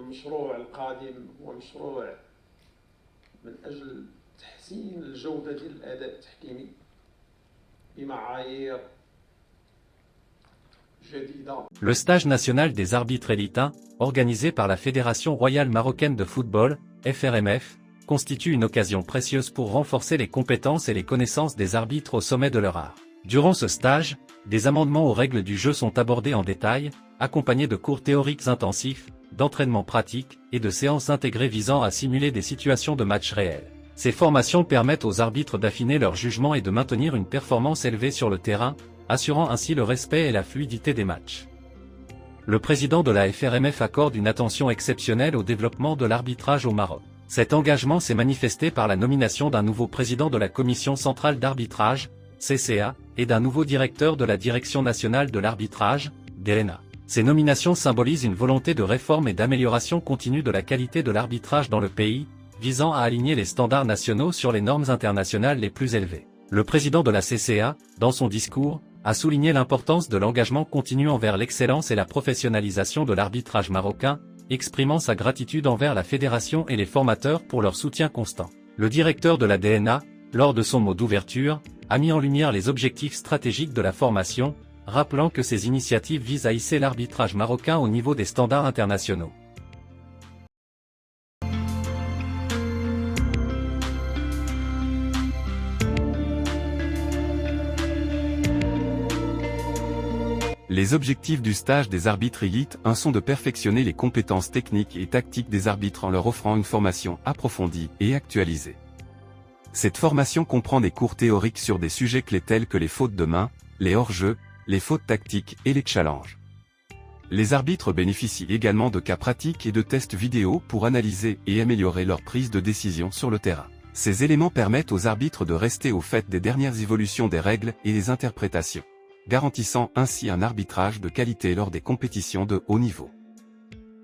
المشروع القادم هو مشروع من أجل تحسين الجودة ديال الأداء التحكيمي بمعايير جديدة. Le stage national des arbitres élites 1, organisé par la Fédération royale marocaine de football, FRMF, constitue une occasion précieuse pour renforcer les compétences et les connaissances des arbitres au sommet de leur art. Durant ce stage, des amendements aux règles du jeu sont abordés en détail, accompagnés de cours théoriques intensifs, d'entraînements pratiques et de séances intégrées visant à simuler des situations de match réels. Ces formations permettent aux arbitres d'affiner leur jugement et de maintenir une performance élevée sur le terrain, assurant ainsi le respect et la fluidité des matchs. Le président de la FRMF accorde une attention exceptionnelle au développement de l'arbitrage au Maroc. Cet engagement s'est manifesté par la nomination d'un nouveau président de la Commission centrale d'arbitrage, CCA, et d'un nouveau directeur de la Direction nationale de l'arbitrage, DERENA. Ces nominations symbolisent une volonté de réforme et d'amélioration continue de la qualité de l'arbitrage dans le pays, visant à aligner les standards nationaux sur les normes internationales les plus élevées. Le président de la CCA, dans son discours, a souligné l'importance de l'engagement continu envers l'excellence et la professionnalisation de l'arbitrage marocain, exprimant sa gratitude envers la fédération et les formateurs pour leur soutien constant. Le directeur de la DNA, lors de son mot d'ouverture, a mis en lumière les objectifs stratégiques de la formation, rappelant que ces initiatives visent à hisser l'arbitrage marocain au niveau des standards internationaux. Les objectifs du stage des arbitres élites 1 sont de perfectionner les compétences techniques et tactiques des arbitres en leur offrant une formation approfondie et actualisée. Cette formation comprend des cours théoriques sur des sujets clés tels que les fautes de main, les hors-jeux, les fautes tactiques et les challenges. Les arbitres bénéficient également de cas pratiques et de tests vidéo pour analyser et améliorer leur prise de décision sur le terrain. Ces éléments permettent aux arbitres de rester au fait des dernières évolutions des règles et des interprétations, garantissant ainsi un arbitrage de qualité lors des compétitions de haut niveau.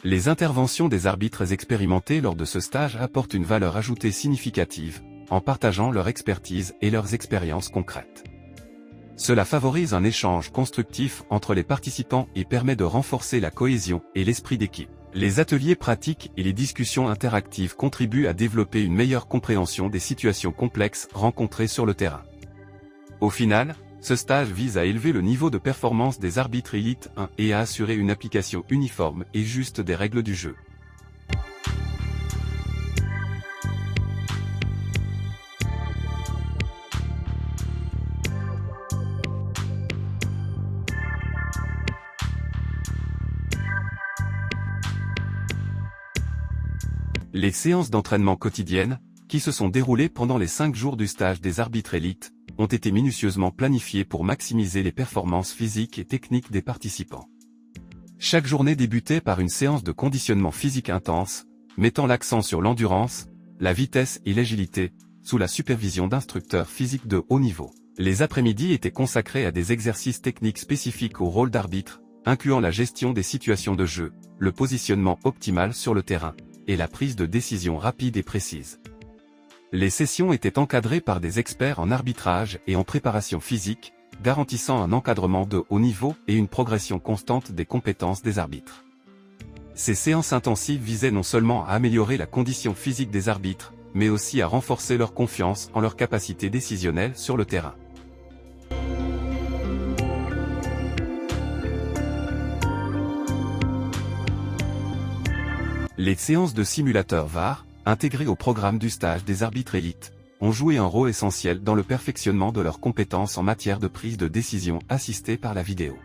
Les interventions des arbitres expérimentés lors de ce stage apportent une valeur ajoutée significative, en partageant leur expertise et leurs expériences concrètes. Cela favorise un échange constructif entre les participants et permet de renforcer la cohésion et l'esprit d'équipe. Les ateliers pratiques et les discussions interactives contribuent à développer une meilleure compréhension des situations complexes rencontrées sur le terrain. Au final, ce stage vise à élever le niveau de performance des arbitres élites 1 et à assurer une application uniforme et juste des règles du jeu. Les séances d'entraînement quotidiennes, qui se sont déroulées pendant les 5 jours du stage des arbitres élites, ont été minutieusement planifiées pour maximiser les performances physiques et techniques des participants. Chaque journée débutait par une séance de conditionnement physique intense, mettant l'accent sur l'endurance, la vitesse et l'agilité, sous la supervision d'instructeurs physiques de haut niveau. Les après-midi étaient consacrés à des exercices techniques spécifiques au rôle d'arbitre, incluant la gestion des situations de jeu, le positionnement optimal sur le terrain, et la prise de décision rapide et précise. Les sessions étaient encadrées par des experts en arbitrage et en préparation physique, garantissant un encadrement de haut niveau et une progression constante des compétences des arbitres. Ces séances intensives visaient non seulement à améliorer la condition physique des arbitres, mais aussi à renforcer leur confiance en leur capacité décisionnelle sur le terrain. Les séances de simulateurs VAR, intégrées au programme du stage des arbitres élites, ont joué un rôle essentiel dans le perfectionnement de leurs compétences en matière de prise de décision assistée par la vidéo.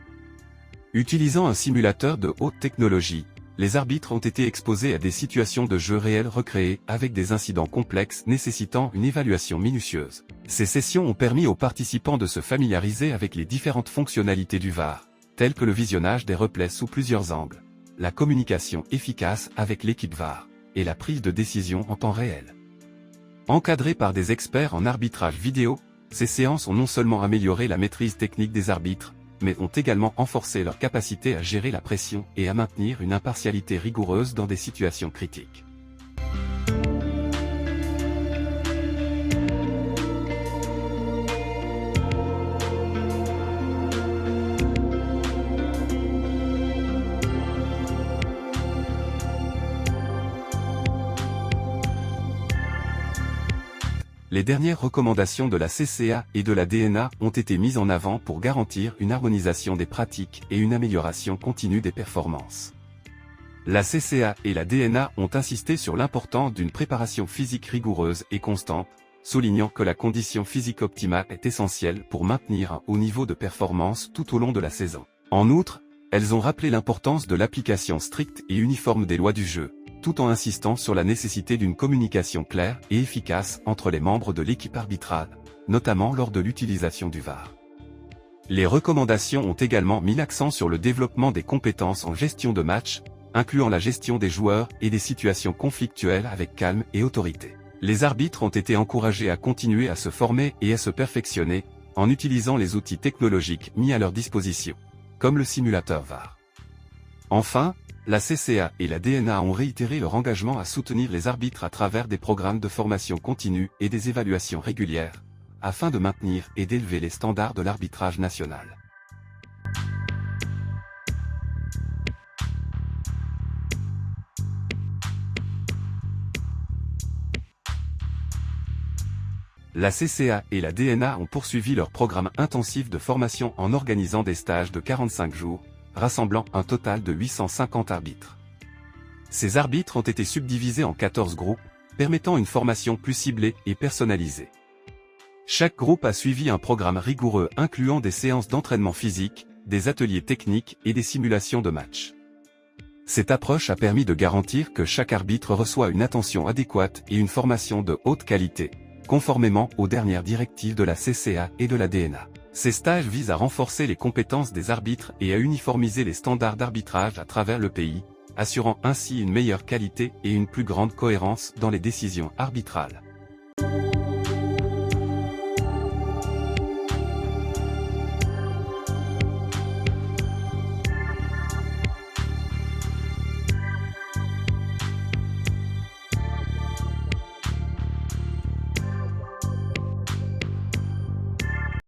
Utilisant un simulateur de haute technologie, les arbitres ont été exposés à des situations de jeu réel recréées avec des incidents complexes nécessitant une évaluation minutieuse. Ces sessions ont permis aux participants de se familiariser avec les différentes fonctionnalités du VAR, telles que le visionnage des replays sous plusieurs angles, la communication efficace avec l'équipe VAR, et la prise de décision en temps réel. Encadrées par des experts en arbitrage vidéo, ces séances ont non seulement amélioré la maîtrise technique des arbitres, mais ont également renforcé leur capacité à gérer la pression et à maintenir une impartialité rigoureuse dans des situations critiques. Les dernières recommandations de la CCA et de la DNA ont été mises en avant pour garantir une harmonisation des pratiques et une amélioration continue des performances. La CCA et la DNA ont insisté sur l'importance d'une préparation physique rigoureuse et constante, soulignant que la condition physique optimale est essentielle pour maintenir un haut niveau de performance tout au long de la saison. En outre, elles ont rappelé l'importance de l'application stricte et uniforme des lois du jeu, tout en insistant sur la nécessité d'une communication claire et efficace entre les membres de l'équipe arbitrale, notamment lors de l'utilisation du VAR. Les recommandations ont également mis l'accent sur le développement des compétences en gestion de match, incluant la gestion des joueurs et des situations conflictuelles avec calme et autorité. Les arbitres ont été encouragés à continuer à se former et à se perfectionner, en utilisant les outils technologiques mis à leur disposition, comme le simulateur VAR. Enfin, la CCA et la DNA ont réitéré leur engagement à soutenir les arbitres à travers des programmes de formation continue et des évaluations régulières, afin de maintenir et d'élever les standards de l'arbitrage national. La CCA et la DNA ont poursuivi leur programme intensif de formation en organisant des stages de 45 jours, rassemblant un total de 850 arbitres. Ces arbitres ont été subdivisés en 14 groupes, permettant une formation plus ciblée et personnalisée. Chaque groupe a suivi un programme rigoureux incluant des séances d'entraînement physique, des ateliers techniques et des simulations de match. Cette approche a permis de garantir que chaque arbitre reçoit une attention adéquate et une formation de haute qualité, conformément aux dernières directives de la CCA et de la DNA. Ces stages visent à renforcer les compétences des arbitres et à uniformiser les standards d'arbitrage à travers le pays, assurant ainsi une meilleure qualité et une plus grande cohérence dans les décisions arbitrales.